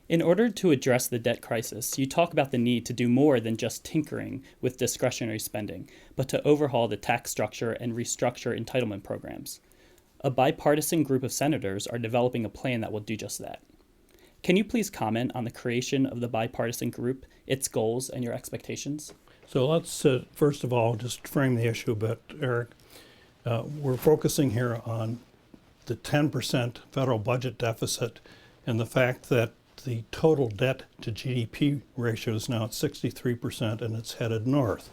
In order to address the debt crisis, you talk about the need to do more than just tinkering with discretionary spending, but to overhaul the tax structure and restructure entitlement programs. A bipartisan group of senators are developing a plan that will do just that. Can you please comment on the creation of the bipartisan group, its goals, and your expectations? So let's first of all just frame the issue a bit, Eric. We're focusing here on the 10% federal budget deficit and the fact that the total debt to GDP ratio is now at 63% and it's headed north.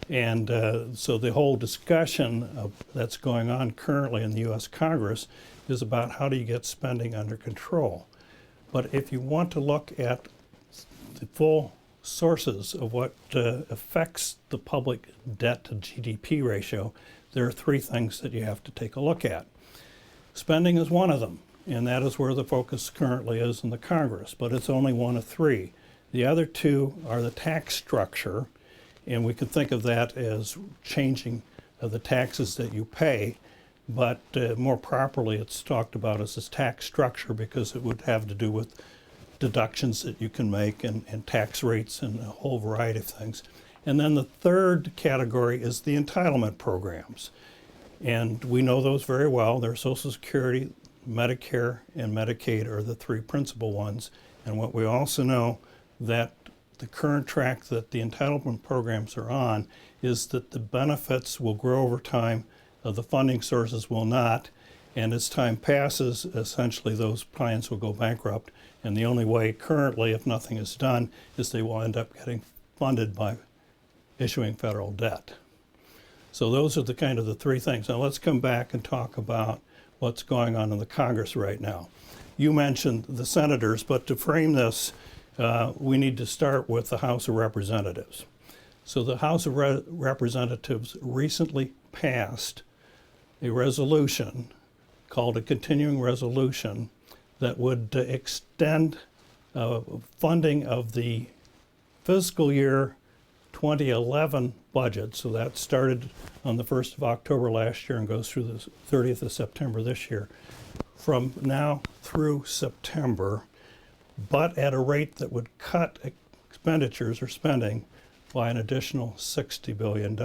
And so the whole discussion that's going on currently in the U.S. Congress is about how do you get spending under control. But if you want to look at the full sources of what affects the public debt to GDP ratio, there are three things that you have to take a look at. Spending is one of them, and that is where the focus currently is in the Congress, but it's only one of three. The other two are the tax structure, and we can think of that as changing the taxes that you pay, but more properly it's talked about as this tax structure because it would have to do with deductions that you can make and tax rates and a whole variety of things. And then the third category is the entitlement programs. And we know those very well. They're Social Security, Medicare, and Medicaid are the three principal ones. And what we also know that the current track that the entitlement programs are on is that the benefits will grow over time, the funding sources will not, and as time passes, essentially those plans will go bankrupt. And the only way currently, if nothing is done, is they will end up getting funded by issuing federal debt. So those are the kind of the three things. Now let's come back and talk about what's going on in the Congress right now. You mentioned the senators, but to frame this, we need to start with the House of Representatives. So the House of Representatives recently passed a resolution called a continuing resolution that would extend funding of the fiscal year 2011 budget. So that started on the 1st of October last year and goes through the 30th of September this year, from now through September, but at a rate that would cut expenditures or spending by an additional $60 billion.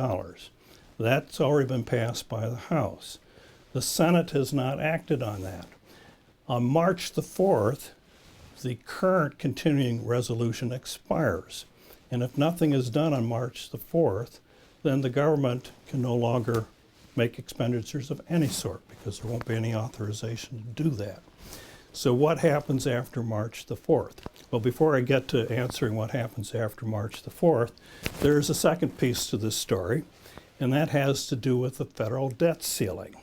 That's already been passed by the House. The Senate has not acted on that. On March the 4th, the current continuing resolution expires. And if nothing is done on March the 4th, then the government can no longer make expenditures of any sort because there won't be any authorization to do that. So what happens after March the 4th? Well, before I get to answering what happens after March the 4th, there's a second piece to this story, and that has to do with the federal debt ceiling,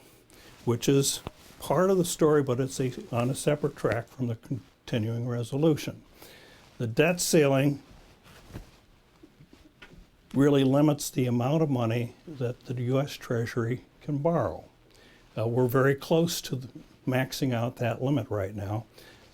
which is part of the story, but it's on a separate track from the continuing resolution. The debt ceiling really limits the amount of money that the U.S. Treasury can borrow. We're very close to maxing out that limit right now.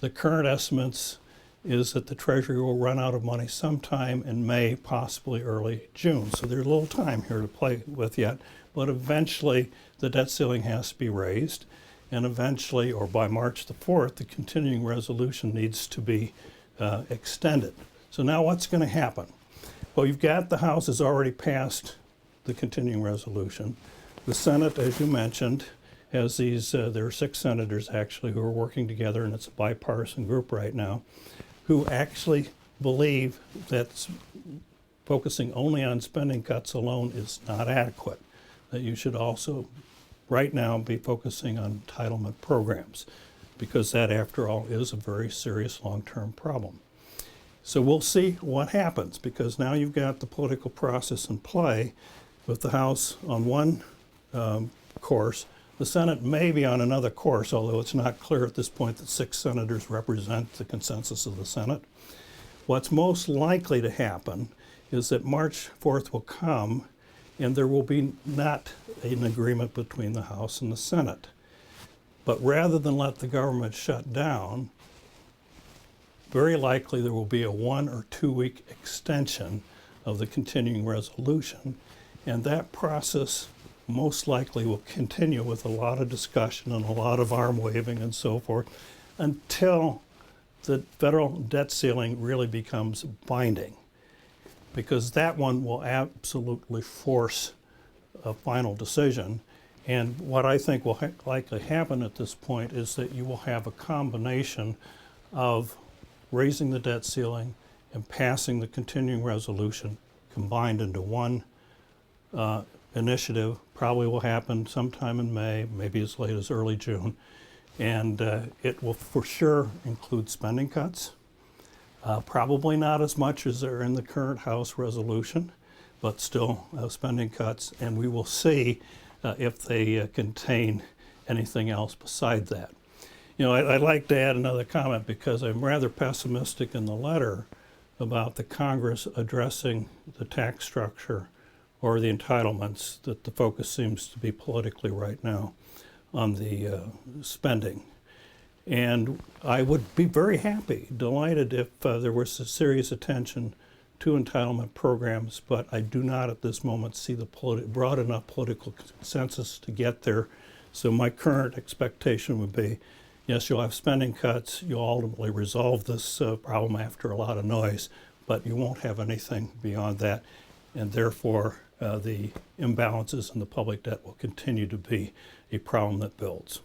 The current estimates is that the Treasury will run out of money sometime in May, possibly early June. So there's a little time here to play with yet, but eventually the debt ceiling has to be raised, and eventually, or by March the 4th, the continuing resolution needs to be extended. So now what's going to happen? Well, you've got the House has already passed the continuing resolution. The Senate, as you mentioned, has these, there are 6 senators actually who are working together, and it's a bipartisan group right now, who actually believe that focusing only on spending cuts alone is not adequate, that you should also right now be focusing on entitlement programs, because that, after all, is a very serious long-term problem. So we'll see what happens, because now you've got the political process in play with the House on one course. The Senate may be on another course, although it's not clear at this point that 6 senators represent the consensus of the Senate. What's most likely to happen is that March 4th will come and there will be not an agreement between the House and the Senate. But rather than let the government shut down, very likely there will be a 1 or 2 week extension of the continuing resolution, and that process most likely will continue with a lot of discussion and a lot of arm waving and so forth until the federal debt ceiling really becomes binding, because that one will absolutely force a final decision. And what I think will likely happen at this point is that you will have a combination of raising the debt ceiling and passing the continuing resolution combined into one initiative. Probably will happen sometime in May, maybe as late as early June. And it will for sure include spending cuts. Probably not as much as are in the current House resolution, but still spending cuts. And we will see if they contain anything else beside that. You know, I'd like to add another comment, because I'm rather pessimistic in the letter about the Congress addressing the tax structure or the entitlements, that the focus seems to be politically right now on the spending. And I would be very happy, delighted if there was a serious attention to entitlement programs, but I do not at this moment see the broad enough political consensus to get there. So my current expectation would be, yes, you'll have spending cuts, you'll ultimately resolve this problem after a lot of noise, but you won't have anything beyond that, and therefore the imbalances in the public debt will continue to be a problem that builds.